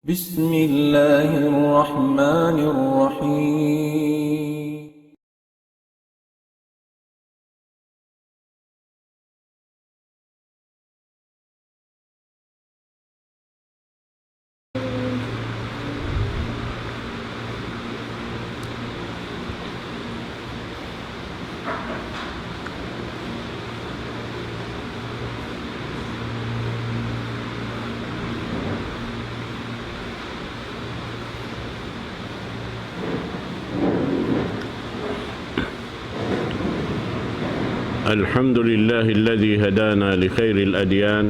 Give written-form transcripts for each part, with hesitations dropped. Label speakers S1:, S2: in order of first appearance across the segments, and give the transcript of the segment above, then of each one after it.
S1: بسم الله الرحمن الرحيم.
S2: الحمد لله الذي هدانا لخير الأديان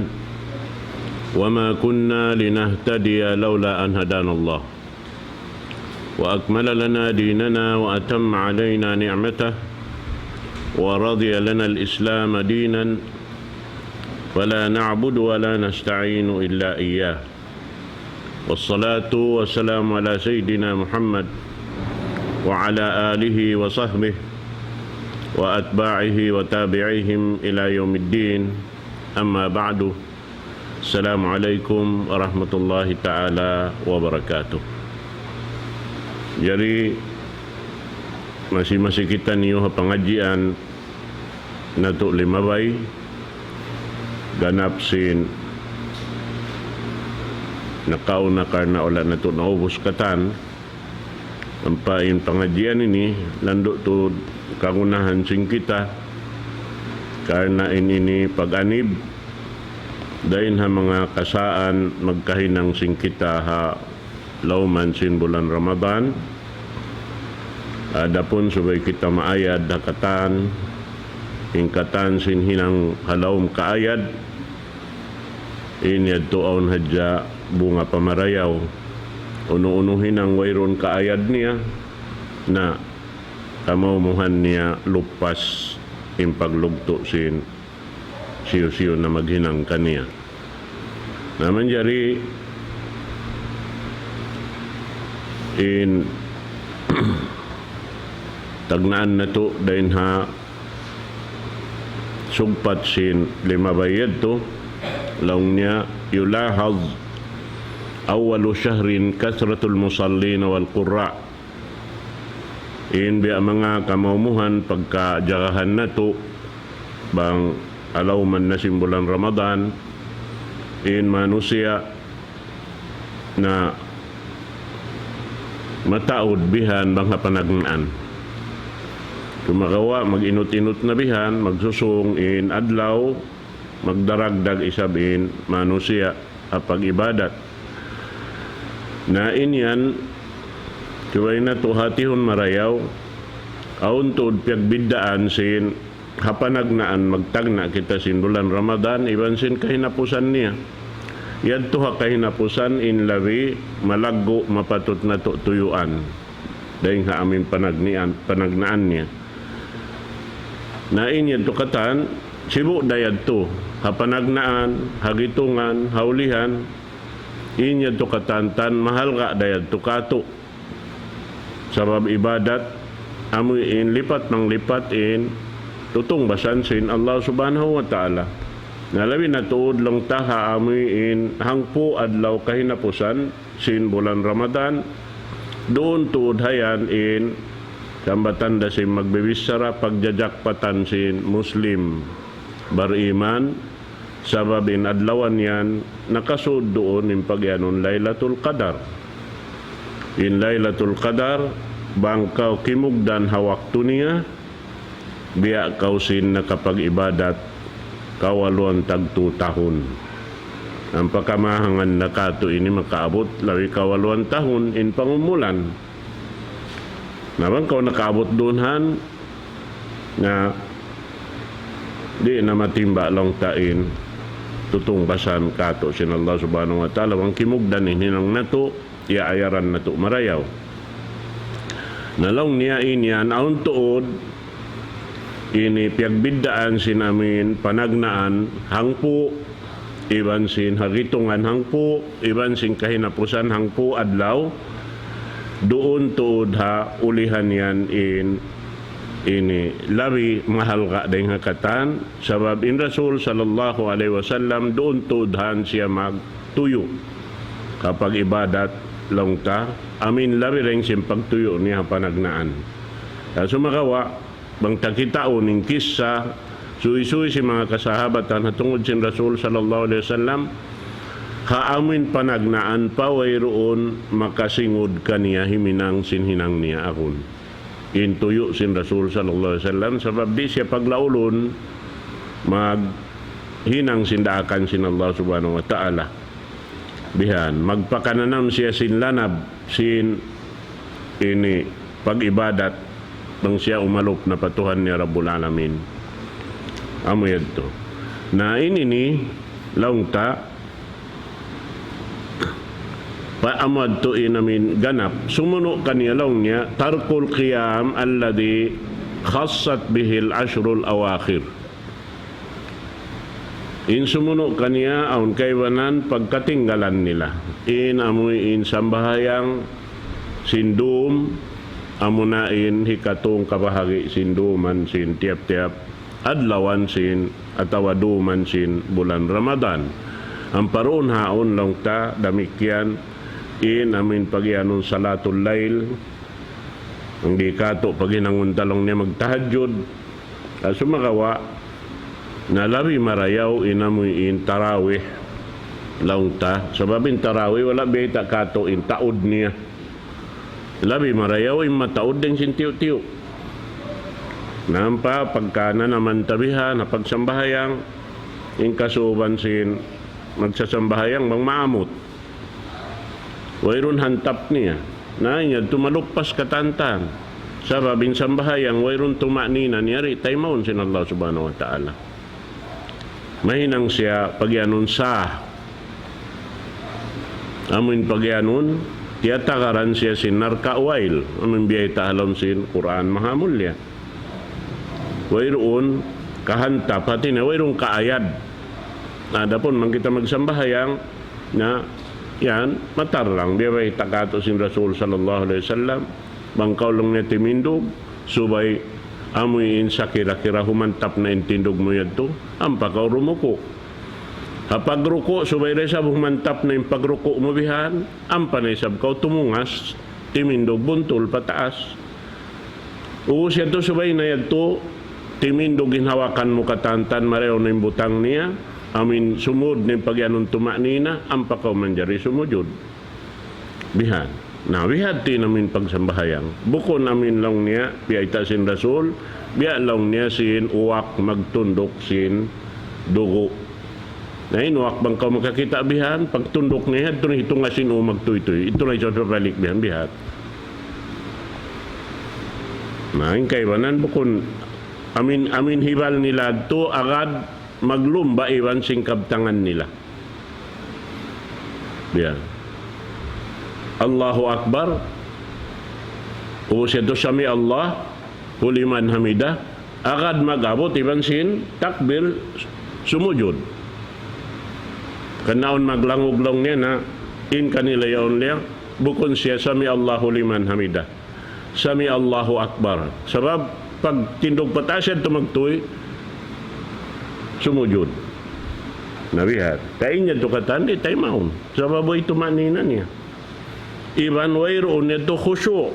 S2: وما كنا لنهتدي لولا أن هدانا الله وأكمل لنا ديننا وأتم علينا نعمته ورضي لنا الإسلام دينا فلا نعبد ولا نستعين إلا إياه والصلاة والسلام على سيدنا محمد وعلى آله وصحبه وأتباعه وتابعيهم إلى يوم الدين. أما بعد، السلام عليكم ورحمة الله تعالى وبركاته. Jadi masih kita niyo pengajian nato limabay ganap sin nakauna karena ola nato naubos katan ampain pengajian ini landok tu kagunahan sing kita karena ini pag-anib dahin ha mga kasaan magkahinang sing kita ha lauman sin bulan Ramadan adapun subay kita maayad hakatan ingkatan sin hinang halawm kaayad inyad tuawn hadya bunga pamarayaw uno-unuhin ang wayron kaayad niya na kamumuhan niya lupas in paglugto sin siyo-siyo na maghinang kaniya. Naman jari in tagnaan na to dahin ha sugpat sin lima bayad to laung niya yulahaz awalu syahrin kasratul musallin wal qurra. In biya mga kamumuhan pagkajagahan na to bang alaw man na simbulan Ramadan in manusia na mataod bihan bang hapanagnaan kumagawa mag-inut-inut na bihan magsusung in adlaw magdaragdag isabin manusia apag ibadat na inyan kaway na to hatihon marayaw aun tuod piagbiddaan sin hapanagnaan magtagna kita sin bulan Ramadan iban sin kahinapusan niya yad to ha kahinapusan in lawi malaggo mapatot na to tuyuan dahil ha amin panagnaan niya na inyad to katan sibu dayad to hapanagnaan hagitungan haulihan inyad to katantan mahal ka dayad to kato sabab ibadat amoy in lipat ng lipat in tutong basan sin Allah subhanahu wa ta'ala nalawi na tuod lang taha amoy in hangpo adlaw kahinapusan sin bulan Ramadan doon tuod hayan in sambatan da sin magbibisara pagjajakpatan sin Muslim bariman sabab in adlawan yan nakasud doon in pagyanon Laylatul Qadar. In Laylatul Qadar bangkaw kimugdan hawaktu niya biya kausin na kapag ibadat kawaluan tagtu tahun ang pakamahangan na kato ini makaabot lawi kawaluan tahun in pangumulan naman kaw nakaabot dunhan na di na matimba lang tain tutong basan kato sin Allah subhanahu wa ta'ala ang kimugdan hinang nato iaayaran na to marayaw nalong niya inyan aun tuod ini piagbiddaan sin amin panagnaan hangpo iban sin hagitungan hangpo iban sin kahinapusan hangpo adlaw doon tuod ha ulihan yan in ini labi mahal ka dahil hakatan sabab in Rasul sallallahu alaihi wasallam doon tuodhan siya magtuyo kapag ibadat lang ta amin labi ring simpagtuyo niya panagnaan. Sumakawa bang takitao ning kisa suy-suy si mga kasahabatan hatungod sin Rasul sallallahu alaihi wasallam haamin panagnaan pa wayroon makasingod kaniya himinang sinhinang niya akon. Intuyo sin Rasul sallallahu alaihi wasallam sabab di siya paglaulon maghinang sindaakan sin Allah subhanahu wa ta'ala. Bihan magpakananam siya sin lanab sin ini pag-ibadat bang siya umalop na patuhan ni Rabbul Alamin. Amo yadto na ini ni laungta paamad to inamin ganap sumuno kaniya laung niya tarkul qiyam alladhi khassat bihil ashrul awakhir. In sumuno kaniya aun kaywanan pagkatinggalan nila in amoy in sambahayang sindum amunain hikatong kabahagi sinduman sin tiap-tiap adlawan sin atawaduman sin bulan Ramadan. Ang paron haon lang ta damikyan in amin pagyanon salatul lail ang di kato paginangon talong niya magtahajjud sumakawa na labi marayaw inamoy in tarawih lang ta sababin tarawih wala beta kato in taod niya labi marayaw in mataod din sin tiyo-tiyo nampa pagkana naman tabihan na pagsambahayang in kasuban sin magsasambahayang bang maamot wayron hantap niya na niya tumalukpas katantan sababin sambahayang wayron tumanina niya ri taymon sin Allah subhanahu wa ta'ala. Mahinang siya pagyanon sa amin pagyanon tiyatakaran siya sin narkawail amin biyay tahalon sin Quran mahamulya wayroon kahanta pati na wayroon kaayad ada pun man kita magsambahayang na yan matarlang biyay takato sin Rasul sallallahu alaihi wasallam bangkaw lang niya timindog subay amoy in sa kira-kira humantap na intindog mo yadto ang pagkaw rumuko kapag ruko subay rin sa humantap na yung pagruko mo bihan ang panaysab kaw tumungas timindog buntol pataas siya to subay na yadto timindog ginhawakan mo katantan mareho na yung butang niya amin sumud na yung pagyanon tumanina ang pagkaw manjari sumudjud bihan. Na wihati namin pagsambahayang. Buko namin lang niya, biya sin Rasul, biya lang niya sin uwak magtundok sin dugo. Na inuwak bang ka makakita bihan, pagtundok niya, ito na hitong asin o magtuy-tuy. Ito na ito balik bihan, bihat. Na yung kaibanan, bukon, amin hibal nila to agad maglumba iwan sing kabtangan nila. Biyan. Allahu Akbar siya to sami Allah huliman hamidah agad magabot iban sin takbir sumujud kanaon maglangog-long niya na in kanila yaon liya bukon siya sami Allahu liman hamidah sami Allahu Akbar sabab pag tindog patasyan tumagtoy sumujud nabihat kain niya to katandi tayo maun sabab ito manina niya iban wayroon nito khusyu.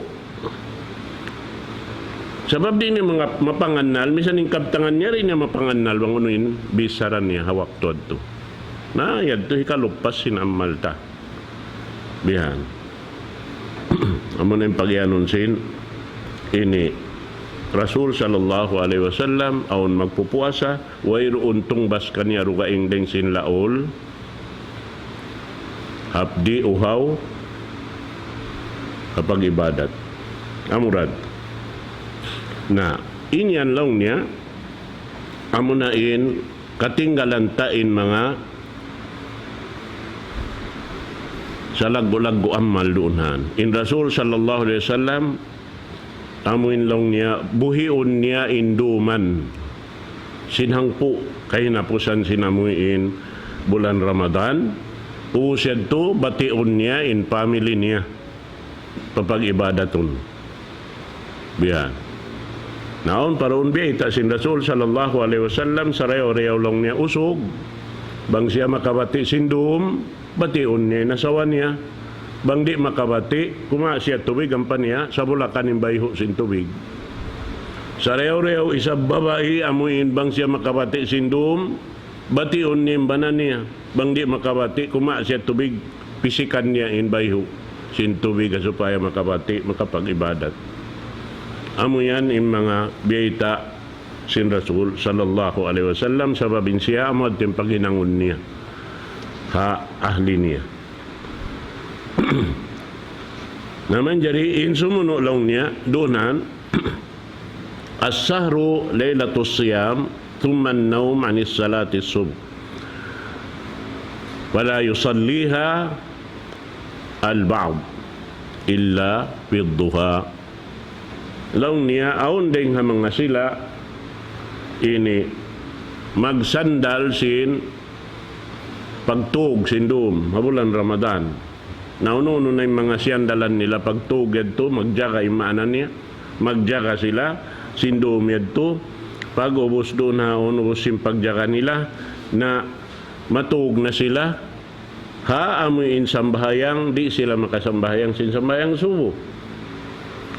S2: Sabab din yung mga mapanganal, misan yung kaptangan niya rin yung mapanganal, bang unuin, bisaran niya, hawak to. Na, yadto hikalupas sinamal ta. Bihan. Amo na yung pagyanon sin, ini, Rasul sallallahu alaihi wasallam, aun magpupuasa, wayroon tungbas kanya rugaing deng sin laol, hapdi uhaw, kapag ibadat amurad na inyan lang niya amunain katinggalan tain mga salag-lag amal doonhan in Rasul sallallahu alaihi wasallam amuin lang niya buhiun niya induman sinhangpo kay napusan sinamuin bulan Ramadan usad to bation niya in family niya papag-ibadatun. Biyan. Naon paraon biya ita sin Rasul sallallahu alaihi wasallam sarayo-rayaw lang niya usog bang siya makabati sindum bation niya, nasawa niya, bang di makabati, kuma siya tubig ang paniya, sa bulakan yung bayho sin tubig. Sa rew-rew, isang babae, amuin bang siya makabati sindum, bation niya yung banan niya, bang di makabati, kuma siya tubig, pisikan niya in bayho sin tubig supaya makabati, makapag-ibadat. Amo yan yung mga biyayta sin Rasul sallallahu alaihi wasallam, sababin siya amo at yung paghinangon niya ha ahli niya. Naman jari in sumuno lang niya donan as-sahru laylatus siyam thumma an-nawm 'anis salati subh wala yusalliha al-ba'd illa fi duha. Law niya aun ding hamang nga sila ini magsandal sin pagtug sindum habulan Ramadan. Nauno na yung mga siyandalan nila pagtug yadto, magjaga imaanan niya, magjaga sila sindum yadto, pag ubos doon haon ubos yung pagjaga nila na matug na sila ha amuin sambahayang di sila makasambahayang sin sambahayang subo.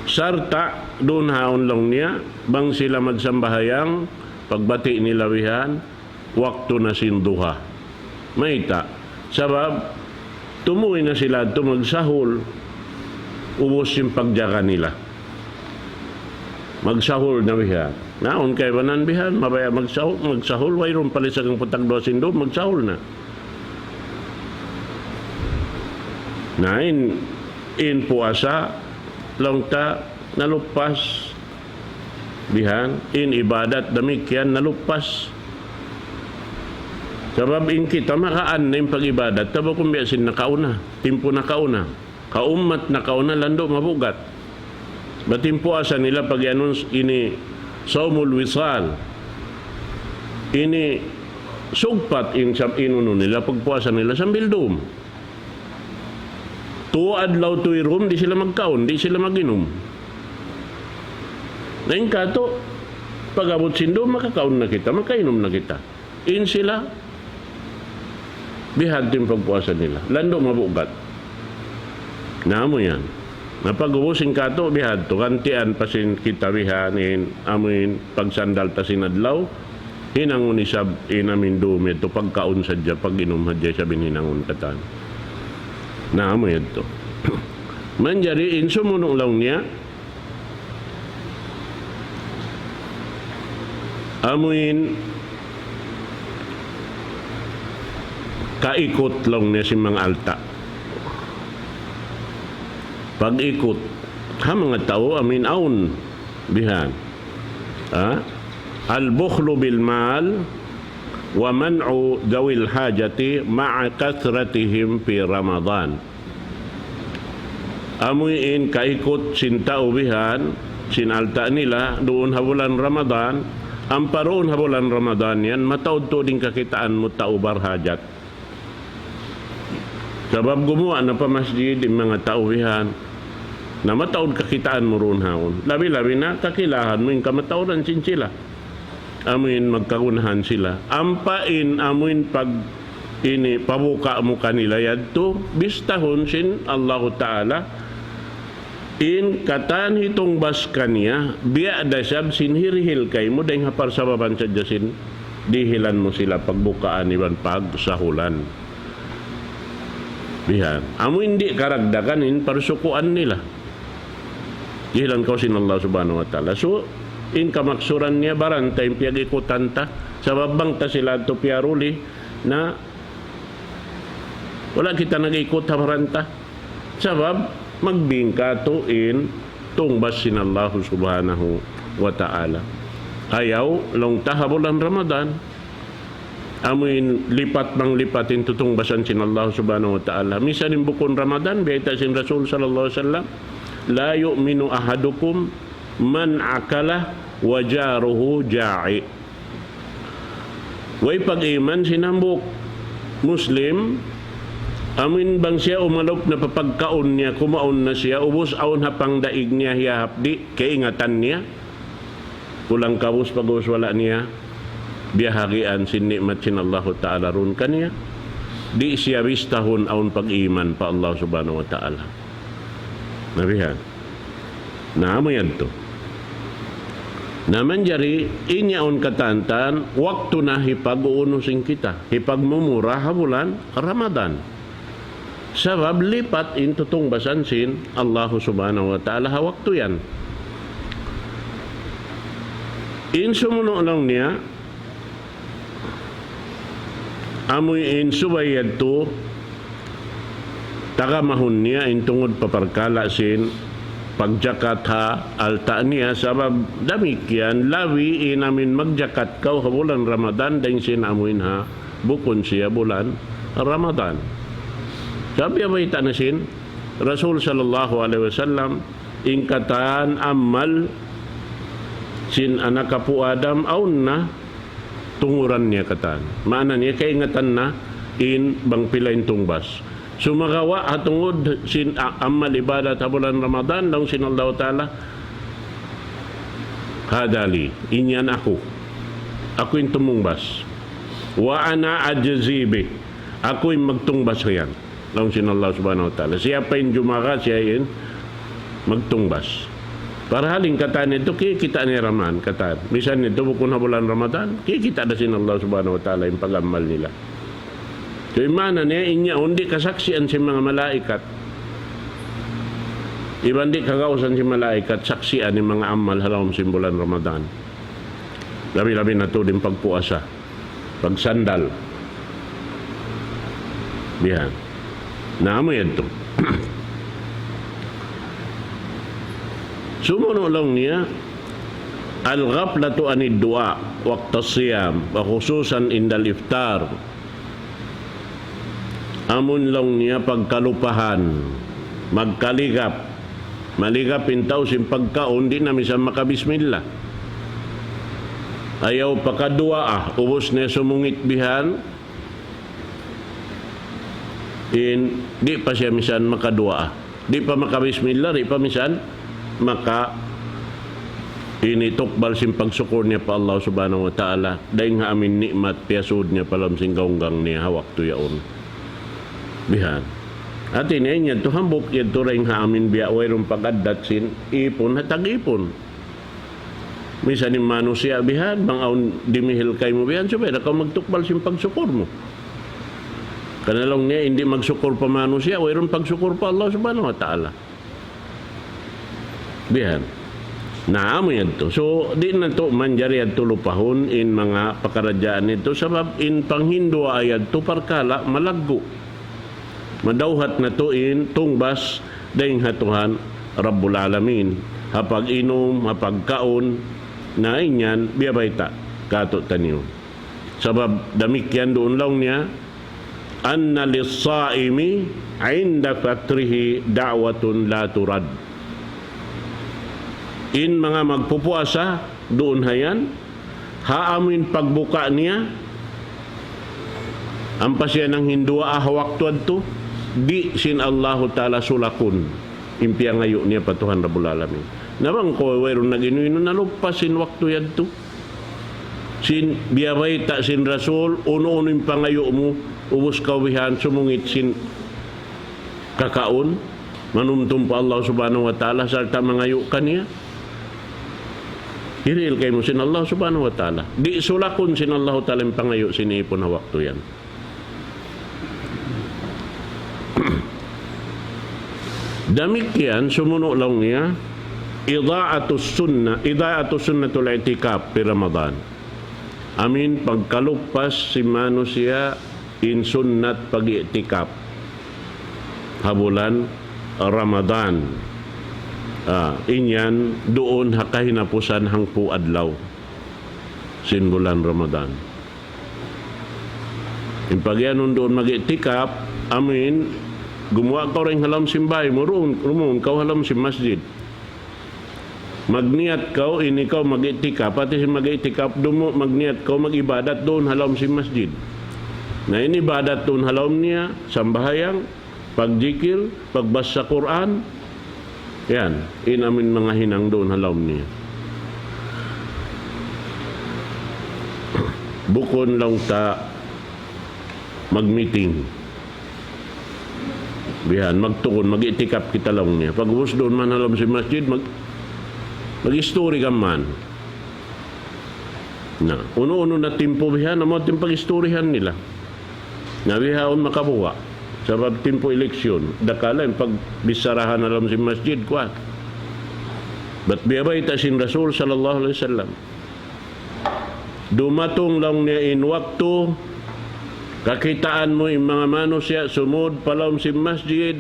S2: Sarta doon haon lang niya bang sila magsambahayang pagbati nila wihan waktu na sinduha. Maita sabab tumuwi na sila ito magsahol ubos yung pagjaga nila. Magsahol na wihan. Naon kay banan bihan mabaya magsahol wayron palisagang putagdo sindo magsahol na. Nain in puasa lang ta nalupas bihan in ibadat demikian nalupas. Sabab in kita makaan na yung pag-ibadat tabo kung biyasin nakauna timpo nakauna kaumat nakauna lando mabugat batimpo asa nila pag anons ini saumul wisal ini sugpat in sab inuno nila pagpuasa nila sambil dum tuad law tuirum di sila magkaon di sila maginom naing kato pag-abot sindo makakaon na kita makainom na kita in sila bihad din pagpuasa nila lando mabugat namo yan napag-ubusin kato bihad to kantian pasin kita bihanin amin pagsandal ta sinadlaw hinangon isab inamin dumi to pagkaon sadya pag-inom hadya sabin hinangon katan namo yan to manjari in sumunong lang niya amuin kaikot lang niya si mga alta pag-ikot ha mga tao amin aun bihan al-bukhlu bil mal wa man'u dawil hajati ma'a kathratihim fi Ramadan. Amuin kaikot sin tao bihan sin alta nila doon habulan Ramadan ang paroon habulan Ramadan yan mataod to din kakitaan mo tao barhajat. Sabab gumawa na pa masjid yung mga tauhihan na mataod kakitaan mo ron haon. Labi-labi na kakilahan mo yung kamataodan sin sila. Amuin magkagunahan sila. Ampain amuin pag ini pabuka mo kanila yadto bistahon sin Allah Ta'ala in katan hitong bas kanya biya dasab sin hirihil kay mo dahil hapar sa baban sa jasin dihilan mo sila pagbukaan iban pagsahulan. Bihan. Amo hindi karagdaganin parsukuan nila. Dihilan ko sin Allah subhanahu wa ta'ala. So, in kamaksuran niya barantay piyag-ikutan ta sa babang ta sila to piyaruli na wala kita nag-ikot hamaranta. Sabab, magbingka to in tungbas sin Allah subhanahu wa ta'ala. Ayaw, long tahabulan Ramadan, amuin lipat bang lipatin tutong basan sin Allah subhanahu wa ta'ala. Misan yung bukon Ramadan, biyata sin Rasul sallallahu alaihi wasallam, la yu'minu ahadukum man akala wa jaruhu ja'i. Way pag-iman sinambok Muslim, amin bang siya umalop na papagkaon niya, kumaon na siya, ubos aon hapang daig niya hiyahapdi, kaingatan niya, kulang kabus pag wala niya, biyahagian sin nikmat sin Allah Ta'ala ron kaniya. di siya bistahon aun pag-iman pa Allah subhanahu wa ta'ala. Nabihan. Naamo yan to. Naman jari, inyaon katantan, waktu na hipag-uunusin kita. Hipag-mumura habulan Ramadan. Sabab lipat intutong basansin Allah subhanahu wa ta'ala waktu yan. Insumuno lang niya, amoy insubayad to, tagamahon niya intungod paparkala sin, pagjakat ha, alta niya, sabab damikyan, lawi inamin magjakat kau ha bulan Ramadan, dahil sinamuin ha, bukon siya bulan Ramadan. Sabi abay tanasin, Rasul sallallahu alaihi wasallam, ingkatan amal, sin anak kapu Adam aun na tunguran niya katan. Maana niya kaingatan na in bang pilain tungbas. Sumagawa atungod sin amal ibadat sa bulan Ramadan daw sin Allah Ta'ala hadali inyan ako yung tumungbas wa ana ajzibi ako yung magtungbas riyan daw sin Allah Subhanahu Wa Ta'ala. Siya pa yung jumaka, siya yung magtungbas. Para haling kata nito, kita ni Raman, kata. Bisan nito, bukun na bulan Ramadan, kita na sin Allah Subhanahu Wa Ta'ala yung pag-amal nila. So, imana niya, inya, hindi kasaksian si mga malaikat. Iban di kagausan si malaikat, saksian ni mga amal halawang simbolan Ramadan. Labi-labi na to din pagpuasa, pagsandal. Bihan. Naamo yan to. Sumuno lang niya, al-ghaflatu anid du'a waqta siyam wa khususan indal iftar. Amun lang niya pagkalupahan, magkaligap, maligap intaw sin pagkaon, di na misang makabismillah. Ayaw pakadua ubos na sumungit bihan, di pa siya misan makadua. Di pa makabismillah, di pa misan maka initukbal sin pagsukur niya pa Allah subhanahu wa ta'ala dahil nga amin nikmat piyasud niya palam sing gaunggang niya hawak to yaon bihan at ini niya to hambok yan to rin nga amin biya wairong pagadat sin ipon hatag ipon misan yung manusia bihan bang aun dimihil kay mo bihan so pwede ka magtukbal sin pagsukur mo kanalong niya hindi magsukur pa manusia wairong pagsukur pa Allah subhanahu wa ta'ala bihan. Naamo yan to. So, di na to manjari at tulupahon in mga pakaradyaan nito sabab in panghindo ayad to parkala malaggo. Madawhat na to in tungbas dahing hatuhan Rabbul Alamin. Hapag inom, hapag kaon, na inyan, biyabayta, kato taniyo. Sabab damikyan doon lang niya, anna lis-saimi inda fatrihi da'watun la turad. In mga magpupuasa doon hayan haamin pagbuka niya ang pasya ng hindua ahawak tuad to di sin Allahu Ta'ala sulakun impia ngayo niya patuhan Rabbul Alamin namang ko wayron naginuino nalupas sin waktu yan to sin biyabay ta sin Rasul uno-uno yung pangayo mo ubos kawihan sumungit sin kakaon manumtum pa Allah Subhanahu Wa Ta'ala sarta mangayo kaniya hiril kay mo sin Allah subhanahu wa ta'ala. Di sulakon sin Allah ta'ala yung pangayo sinipon na waktu yan. Damikyan, sumuno lang niya, ida'atus sunnatul i'tikaf pi Ramadan. Amin, pagkalupas si manusia in sunnat pag-i'tikaf. Habulan Ramadan. Inyan doon hakahinapusan hangpu adlaw sin bulan Ramadan. In pagyanon doon mag-i'tikaf, amin, gumawa ka rin halam simbay mo roon ka halam si masjid. Magniat ka ini ka mag-i'tikaf, pati si mag-i'tikaf dumo magniat ka mag-ibadat doon halam si masjid. Na ini ibadat doon halam niya sambahayang, pagjikir, pagbasa Quran. Yan, inamin mga hinang doon halawm niya. Bukon lang ta mag-meeting Bihan, magtukon, mag-itikap kita lang niya. Pag ubos doon man alam si masjid, mag-history ka man. Na, uno-uno na timpo bihan, amo timpag-istoryahan nila. Na bihaon makabuha. Sabab timpo eleksyon, dakala yung pag bisarahan alam si masjid, kuat. Ba't biyabay ta sin Rasul sallallahu alaihi wasallam. Dumatong lang niya in waktu, kakitaan mo yung mga manusia, sumud palawm si masjid,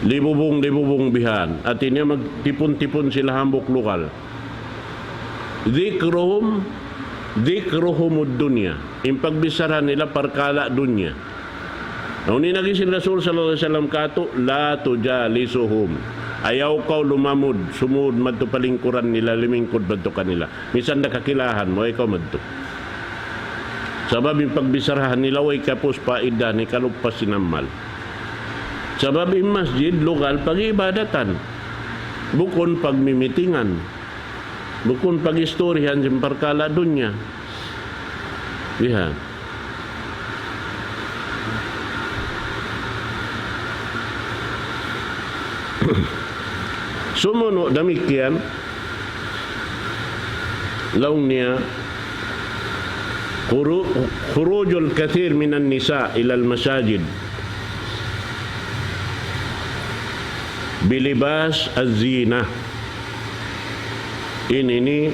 S2: libubong bihan. At inya magtipon-tipon sila hambok lokal. Dhikruhum dunya. Impagbisaran nila parkala dunya. Nung ninagisin Rasul sallallahu alaihi wasallam kato, la tujalisuhum. Ayaw kaw lumamud, sumud madto palingkuran nila, limingkod madto kanila. Misan nakakilahan mo, ikaw madto. Sabab yung pagbisarahan nila, way kapos paida ni kalugpas sinamal. Sabab yung masjid, lokal, pag-ibadatan. Bukon pagmimitingan. Bukon pag-istoryahan sa parkala dunya. Bihan. Sumuno demikian laung niya khurujul kathir minan nisa ila al masajid bilibas az-zina. Ini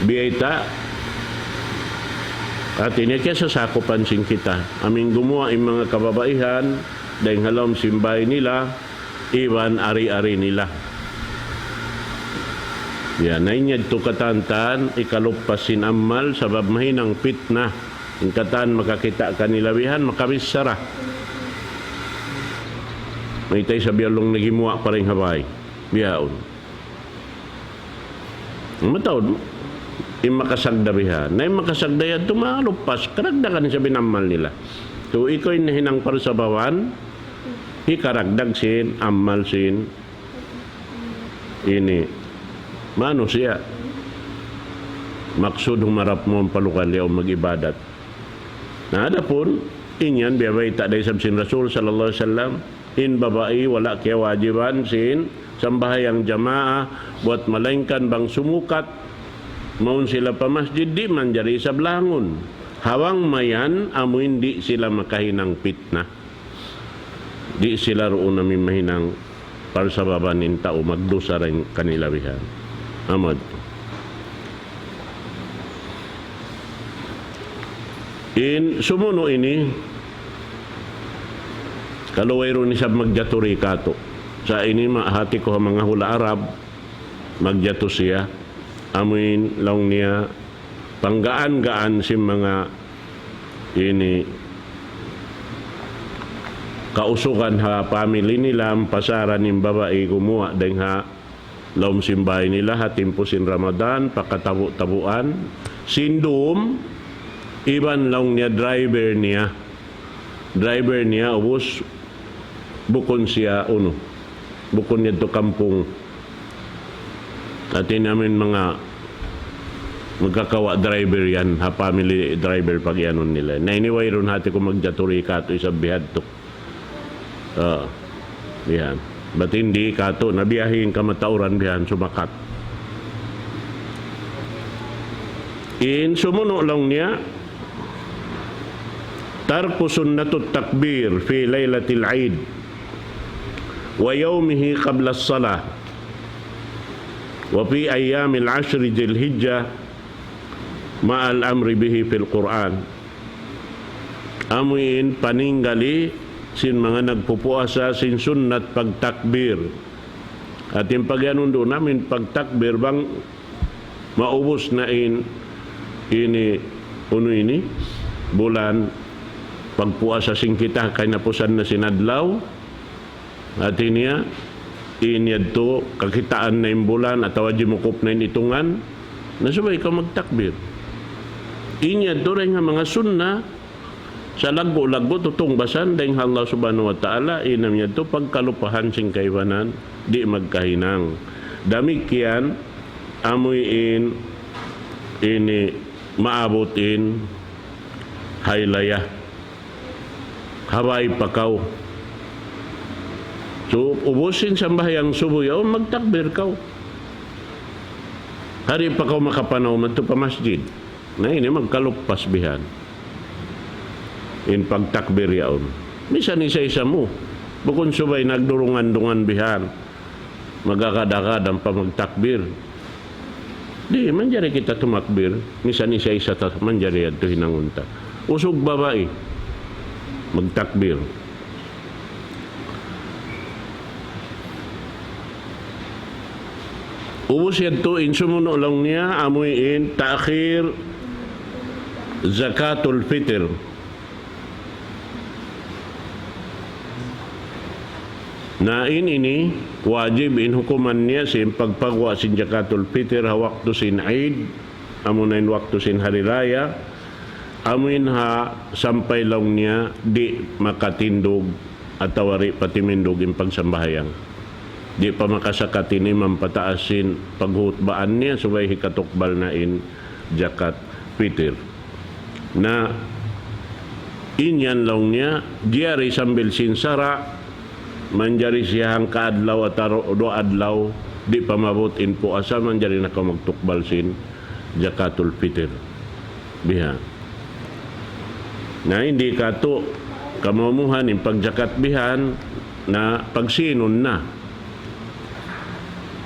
S2: biyaita at ini kaya sasakupan sing kita. Aming gumawa yung mga kababaihan dahil halom simbay nila iwan ari-ari nila. Yan, nainyad to katantan, ikalupasin amal, sabab mahinang pitna. Yung katan makakita kanilawihan, makabisara. May tayo sa biyalong nagimuwa pa rin habay. Biyaon. Matawad, yung makasagdabihan. Na yung makasagdayan, tumalupas, karagdagan sa binamal nila. So, iko'y nahinang para sa bawan, ikaragdag sin, amal sin, ini, mano siya, maksud humarap mo ang palukali o mag-ibadat. Nada pun, inyan, biyabay tak day sabsin Rasul sallallahu alaihi wasallam, in babae, wala kaya wajiban sin, sambahayang jamaah, buat malaingkan bang sumukat, maun sila pa masjid, di man jari sa blangon. Hawang mayan, amo hindi sila makahinang pitna. Di sila roon namin mahinang para sa babanin tao magdusa rin kanilawihan. Amad. In sumuno ini kaluway ro ni sab magjaturi kato. Sa ini mahati ko mga hula Arab magjato siya. Amuin lang niya panggaan-gaan si mga ini kausukan ha family nila pasaran ng babae gumawa dahil ha laom simbay nila ha timpusin Ramadan pakatabu-tabuan sindum iban lang niya driver niya ubos bukon siya bukon niya to kampung at namin mga magkakawa driver yan ha family driver pag yanon nila na anyway ron hati ko magjaturi kato isang bihad to. Yan. Ba't hindi kato nabiyahin kamatauran bihan sumakat. In sumuno lang niya tarku sunnatut takbir fi laylatil Eid wa yawmihi qabla as-salah wa fi ayyamil 'ashr Dhul-Hijjah ma'al amri bihi fil Quran. Amuin paninggali sin mga nagpupuasa sin sunnat pagtakbir. At yung pagyanon doon namin pagtakbir bang maubos na ini bulan pagpuasa sing kita kay napusan na sinadlaw at iniya inyad to kakitaan na yung bulan at tawadji mukop na yung itungan nasubay ka magtakbir. Inyad to rin nga mga sunna sa lago-lago tutong basan dahil Allah subhanahu wa ta'ala inam niya ito pagkalupahan sing kaiwanan di magkahinang damikian amuin ini maabutin haylaya Haway pakaw. So, ubusin sa bahayang subuy, o magtakbir kaw. Hari pa kaw makapanaw man to pa masjid. Na ini magkaluppas bihan. In pagtakbir yaon. Misan isa-isa mo. Bukon subay nagdurungan-dungan bihan. Magakadakad ang pamagtakbir. Di, manjari kita tumakbir. Misan isa-isa ta manjari yan to hinangunta. Usog babae. Magtakbir. Ubus yan to, insumuno lang niya, amuyin, ta'khir, zakatul fitr. Nain ini, wajib in hukuman niya sin pagpagwa sin zakatul fitr, hawak to sin Eid, amunain waktu sin hari raya, amuin ha, sampay lang niya, di makatindog, at tawari patimindog in pagsambahayang. Di pa makasakat ini mampataasin paghutbaan niya subay hikatukbal na in zakat fitr. Na inyan lang niya, diari sambil sinsara, manjari siyang kaadlaw at do adlaw, di pa mabot in po asa, manjari na ka magtukbal sin zakatul fitr. Biha. Na hindi ka to kamamuhan in pagzakat bihan na pagsinon na.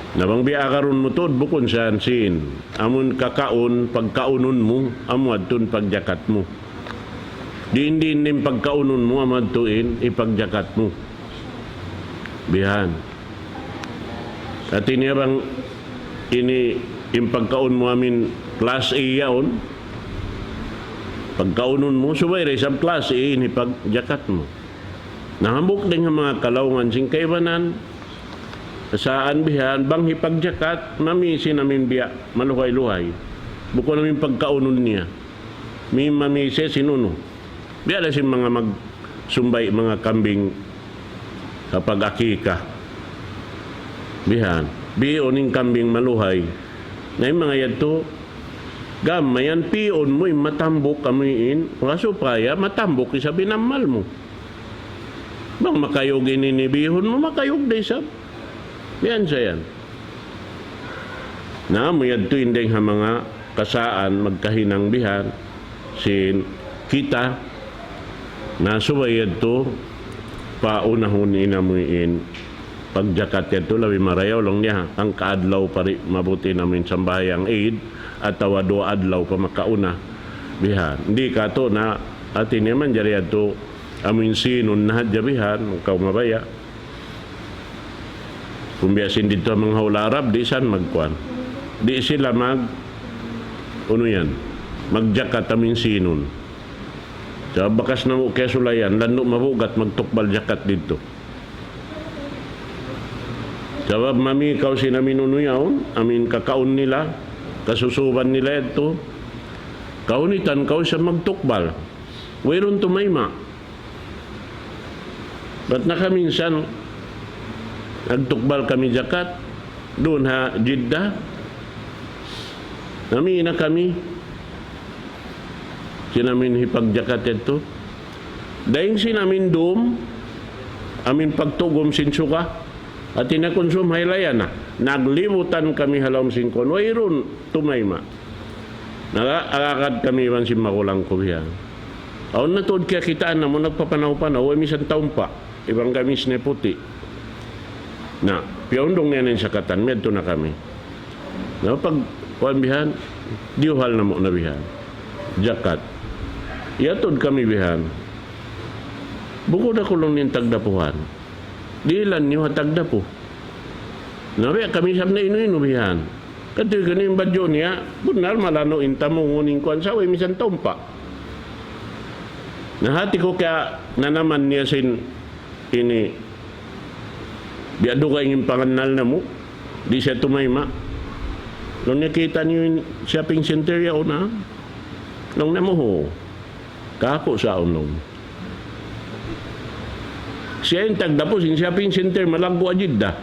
S2: Nabang biakaron mo to, bukon saan sin. Amun kakaon, pagkaunon mo, amuad tun pagjakat mo. Di hindi nin pagkaunon mo, amad tuin, ipagjakat mo. Bihan. At ini bang, ini, yung pagkaon mo amin, class A yaon, pagkaunon mo, subay rin sa class A, ini pagjakat mo. Nahambok din ang mga kalaungan sing kaibanan, saan bihan, bang hipagjakat, mamisi namin biya, maluhay-luhay. Buko namin pagkaunon niya. May mamisi, sinuno. Biya na si mga magsumbay, mga kambing kapag akika. Bihan. Biyoning kambing maluhay. Na yung mga yato, gamayan, piyon mo'y matambok kamiin, kasupaya, matambok isa binamal mo. Bang makayog ininibihon mo, makayog day sab. Yan siya yan. Na mayad to indeng ha mga kasaan magkahinang bihan sin kita na subayad to paunahon inamuin pagjakat yan to lawi marayaw lang niya ang kaadlaw pari mabuti namin sambayang Eid at tawado adlaw pa makauna bihan. Hindi ka to na atin naman jari to amin sinon na hadyabihan ikaw mabaya. Kung biyasin dito ang mga Hularab, di saan magkuhan. Di sila ano yan, magjakat amin sinon. Sa bakas na mo kesulayan, lando mabugat, magtukbal jakat dito. Sabab mamikaw sinamin yaon, amin kakaon nila, kasusuban nila ito. Kaunitan kaw siya magtukbal. Wayron tumayma. Ba't nakaminsan, nagtukbal kami zakat doon ha Jeddah. Nami na kami sinamin hipagjakat ito. Dahil sinamin doon amin pagtugom sinsuka at tinakonsum haylayan na. Naglimutan kami halawang sinkon. Wayron tumayma. Nag-aakad kami man si makulang ko biya. Aon na tuod kaya kitaan na mo nagpapanaw-panaw. Way misan taon pa. Ibang kami sineputi. Na, piyondong nenen sa katan, medto na kami. Na, pag kuhan bihan, diuhal na mo na bihan. Jakat. Iatod kami bihan. Bukod ako lang niyang tagdapuhan. Dilan niyo hatagdapo. Nabi, kami sab na inu-inu bihan. Katoy ganing badyo niya, bunar malano intamo nguning kuhan sa way, misan tompa. Nahati ko kaya nanaman niya sin ini biado ka ingin panganal na mo, di siya tumayma. Nung nakita niyo yung shopping center yaw na, nung na mo ho, kako sa unong. Siya yung tagdapos, yung shopping center, malagbo Jeddah.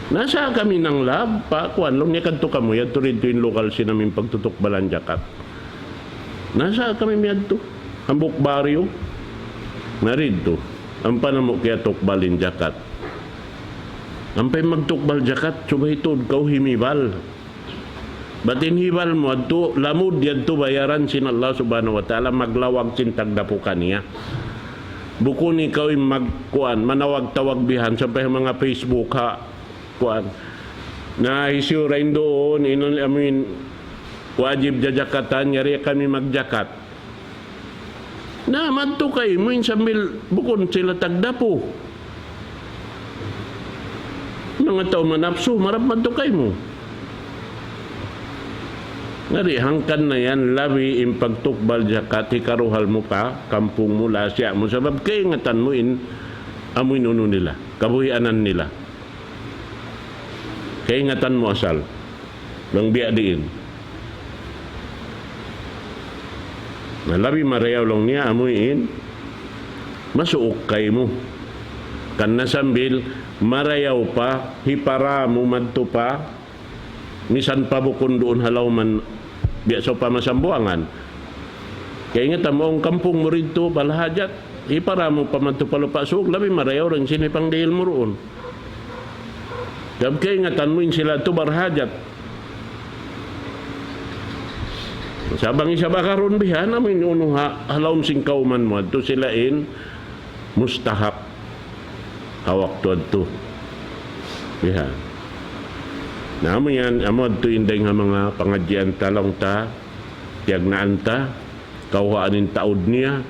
S2: Nasa kami ng lab, pa, kuwan, nung nakadto ka mo, yato rin yung lokal sinaming pagtutok balan jakat. Nasa kami miyadto. ambok baryo narito ang panamo kaya tukbalin jakat ampay magtukbal jakat subay itod kau himibal batin hibal mo adto lamud yadto bayaran sin Allah subhanahu wa ta'ala maglawag sin tagdapo kaniya buko ni ikaw magkuan manawag-tawag bihan sa mga Facebook ha kuan na isyurain doon inon amin wajib jajakatan yari kami magjakat na madto kay mo sambil bukon sila tagdapo mga tao manapso marap madto kay mo ngari hangkan na yan labi in pagtukbal jakat hikaruhal mo ka kampung mo lasya mo sabab kay ngatan mo in amoy nuno nila kabuhianan nila kay ngatan mo asal lang biya diin na labi marayaw lang niya amuin masuok kay mo kan nasambil marayaw pa hipara mo madto pa misan pa bukon doon halaw man biyaso pa masambuangan kaya nga tamo ang kampung mo rito balahajat ipara mo pa madto palupa suog labi marayaw rin sinipang dihil mo roon gab kaya nga tanmuin sila to barhajat sabang isa ba karon bihan amin uno halaw singkaw man mo to sila in mustahab hawak to bihan namo yan amod to inday nga mga pangadyan talong ta tiagnaan ta kawaanin taod niya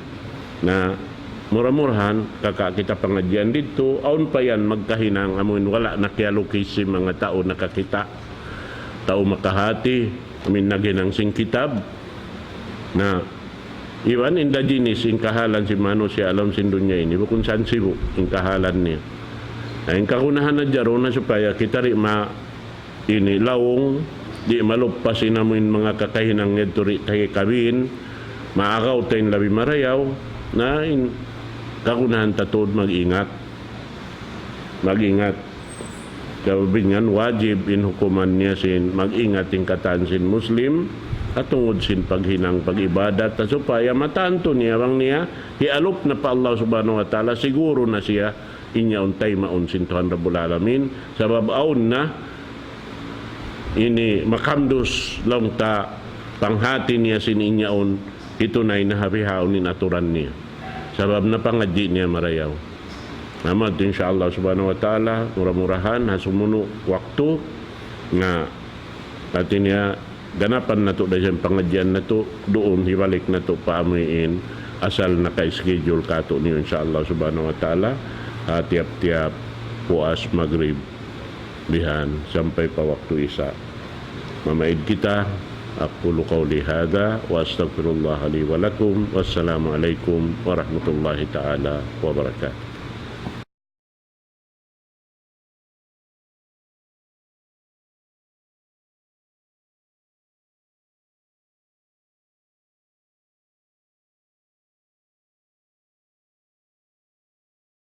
S2: na mura-murahan kaka kita pangadyan dito aun pa yan magkahinang amin wala nakialukisi mga tao nakakita tao makahati amin naginang sing kitab na iwan inda jinis in kahalan si Mano si alam sin dunya ini bukun saan sibu in kahalan niya ay kakunahan na jaro na supaya kita rin ini lawong di malupasin namin mga kakahinang ngeturi tayo kabin maakaw tayong labi marayaw na kakunahan tatod mag-ingat kabingan wajib in hukuman niya sin mag-ingat in katan sin Muslim at tungod sin paghinang pag-ibadat at supaya matanto niya bang niya hialop na pa Allah subhanahu wa ta'ala siguro na siya inya untay maun sin Tuhan Rabbul Alamin sabab aun na ini makamdos lang ta panghati niya sininyaon ito na inahabihaon ni aturan niya sabab na pangadji niya marayaw naman insyaAllah subhanahu wa ta'ala murah-murahan hasumuno waktu nga atin niya ganapan na to dahil pangadyan na to doon hibalik na to paamuin asal naka-schedule ka to niyo insyaAllah subhanahu wa ta'ala tiap-tiap puas maghrib bihan sampai pa waktu isa mamaid kita aqulu qawli hadha wa astaghfirullah li wa lakum wassalamu alaikum warahmatullahi ta'ala wabarakatuh